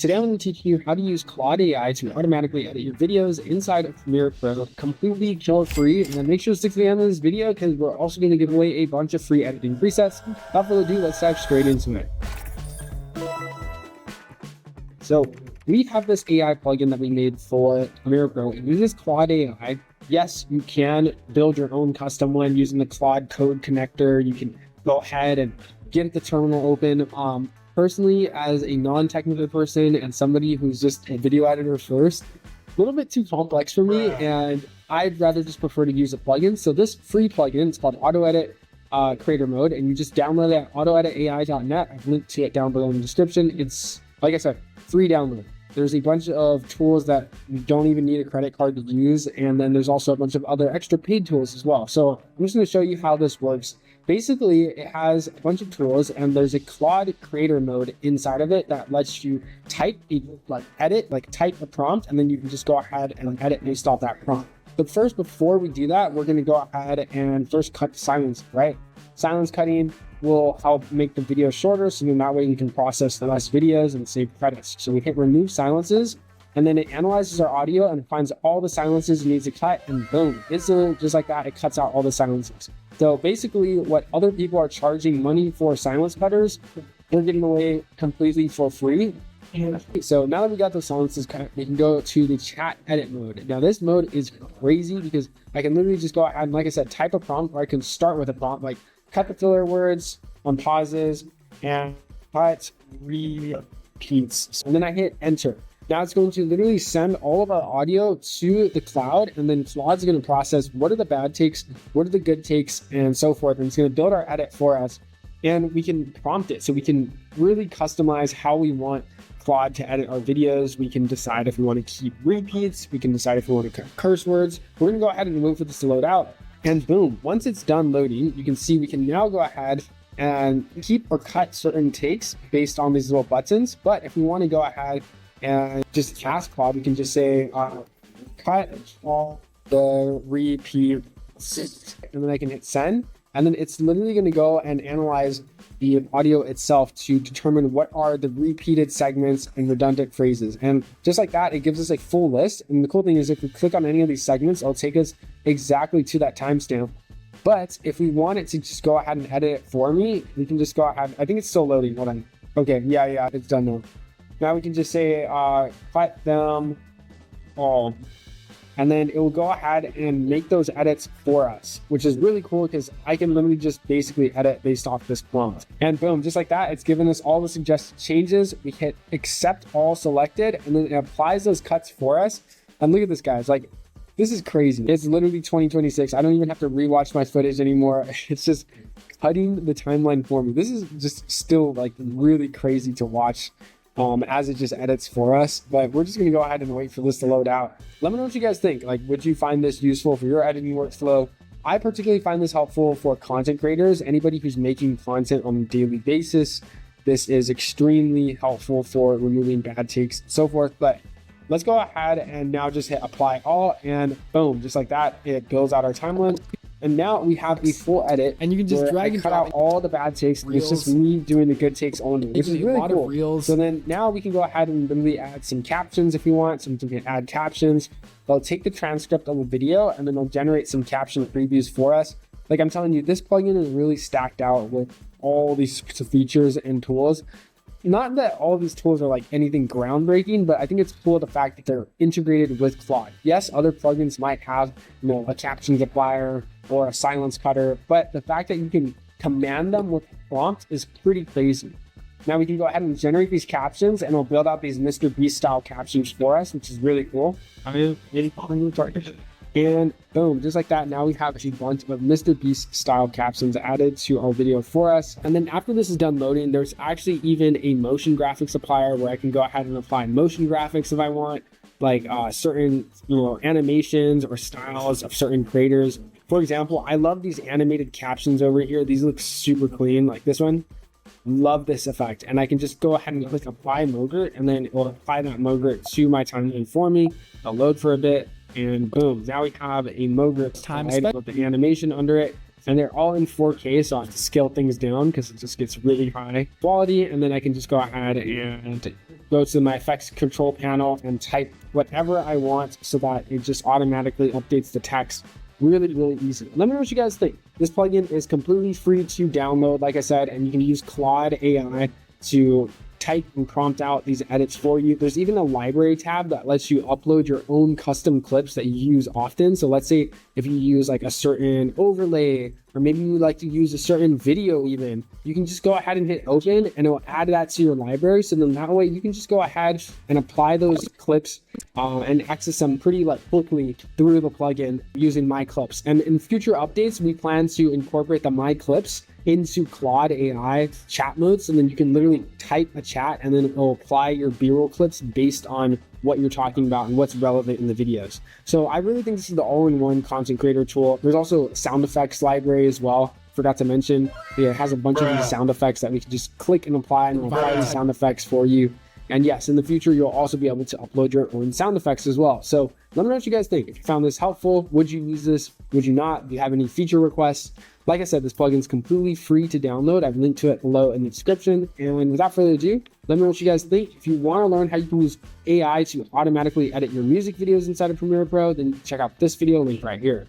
Today I'm going to teach you how to use Claude AI to automatically edit your videos inside of Premiere Pro, completely free. And then make sure to stick to the end of this video because we're also going to give away a bunch of free editing presets. Without further ado, let's dive straight into it. So we have this AI plugin that we made for Premiere Pro. It uses Claude AI. Yes, you can build your own custom one using the Claude code connector. You can go ahead and get the terminal open. Personally, as a non-technical person and somebody who's just a video editor first, a little bit too complex for me, and I'd rather just prefer to use a plugin. So this free plugin, it's called AutoEdit Creator Mode, and you just download it at autoeditai.net. I've linked to it down below in the description. It's, like I said, free download. There's a bunch of tools that you don't even need a credit card to use, and then there's also a bunch of other extra paid tools as well. So I'm just going to show you how this works. Basically, it has a bunch of tools, and there's a Claude Creator Mode inside of it that lets you type, type a prompt, and then you can just go ahead and edit based off that prompt. But first, before we do that, we're going to go ahead and first cut the silence, right? Silence cutting will help make the video shorter, so then that way you can process the less videos and save credits. So we hit remove silences, and then it analyzes our audio and finds all the silences it needs to cut, and boom, instantly, just like that, it cuts out all the silences. So basically, what other people are charging money for silence cutters, they're giving away completely for free. So now that we got those silences cut, we can go to the chat edit mode. Now this mode is crazy because I can literally just go ahead and, like I said, type a prompt, or I can start with a prompt, like cut the filler words on pauses and cut repeats. And then I hit enter. Now it's going to literally send all of our audio to the cloud, and then Claude's going to process what are the bad takes, what are the good takes, and so forth. And it's going to build our edit for us, and we can prompt it. So we can really customize how we want Claude to edit our videos. We can decide if we want to keep repeats. We can decide if we want to cut curse words. We're going to go ahead and wait for this to load out. And boom, once it's done loading, you can see we can now go ahead and keep or cut certain takes based on these little buttons. But if we want to go ahead and just ask Claude, we can just say cut all the repeats, and then I can hit send, and then it's literally going to go and analyze the audio itself to determine what are the repeated segments and redundant phrases. And just like that, it gives us a full list. And the cool thing is if we click on any of these segments, it'll take us exactly to that timestamp. But if we want it to just go ahead and edit it for me, we can just go ahead. I think it's still loading. Hold on. Okay, yeah, it's done now. Now we can just say, cut them all. And then it will go ahead and make those edits for us, which is really cool because I can literally just basically edit based off this prompt. And boom, just like that, it's given us all the suggested changes. We hit accept all selected, and then it applies those cuts for us. And look at this, guys. Like, this is crazy. It's literally 2026. I don't even have to rewatch my footage anymore. It's just cutting the timeline for me. This is just still like really crazy to watch as it just edits for us. But we're just going to go ahead and wait for this to load out. Let me know what you guys think. Like, would you find this useful for your editing workflow? I particularly find this helpful for content creators, anybody who's making content on a daily basis. This is extremely helpful for removing bad takes and so forth. But let's go ahead and now just hit apply all, and boom, just like that, it builds out our timeline. And now we have a full edit, and you can just drag and cut out all the bad takes. It's just me doing the good takes only, which is really cool. So then now we can go ahead and literally add some captions if we want. So we can add captions. They'll take the transcript of the video, and then they'll generate some caption previews for us. Like I'm telling you, this plugin is really stacked out with all these features and tools. Not that all of these tools are like anything groundbreaking, but I think it's cool the fact that they're integrated with Claude. Yes, other plugins might have, a captions applier or a silence cutter, but the fact that you can command them with prompt is pretty crazy. Now we can go ahead and generate these captions, and it'll build out these Mr. Beast style captions for us, which is really cool. And boom, just like that, now we have a bunch of Mr. Beast style captions added to our video for us. And then after this is done loading, there's actually even a motion graphics applier where I can go ahead and apply motion graphics if I want, like certain animations or styles of certain creators. For example, I love these animated captions over here. These look super clean, like this one. Love this effect. And I can just go ahead and click apply MoGRT, and then it will apply that MoGRT to my timeline for me. I'll load for a bit, and boom, now we have a MoGRT with the animation under it. and they're all in 4K, so I have to scale things down because it just gets really high quality, and then I can just go ahead and go to my effects control panel and type whatever I want so that it just automatically updates the text. Really, really easy. Let me know what you guys think. This plugin is completely free to download, like I said, and you can use Claude AI to type and prompt out these edits for you. There's even a library tab that lets you upload your own custom clips that you use often. So let's say if you use like a certain overlay, or maybe you like to use a certain video even, you can just go ahead and hit open and it'll add that to your library. So then that way you can just go ahead and apply those clips and access them pretty quickly through the plugin using My Clips. And in future updates, we plan to incorporate the My Clips into Claude AI chat mode. So then you can literally type a chat and then it will apply your B-roll clips based on what you're talking about and what's relevant in the videos. So I really think this is the all-in-one content creator tool. There's also a sound effects library as well. Forgot to mention, it has a bunch of these sound effects that we can just click and apply, and it'll apply the sound effects for you. And yes, in the future, you'll also be able to upload your own sound effects as well. So let me know what you guys think. If you found this helpful, would you use this? Would you not? Do you have any feature requests? Like I said, this plugin is completely free to download. I've linked to it below in the description. And without further ado, let me know what you guys think. If you want to learn how you can use AI to automatically edit your music videos inside of Premiere Pro, then check out this video link right here.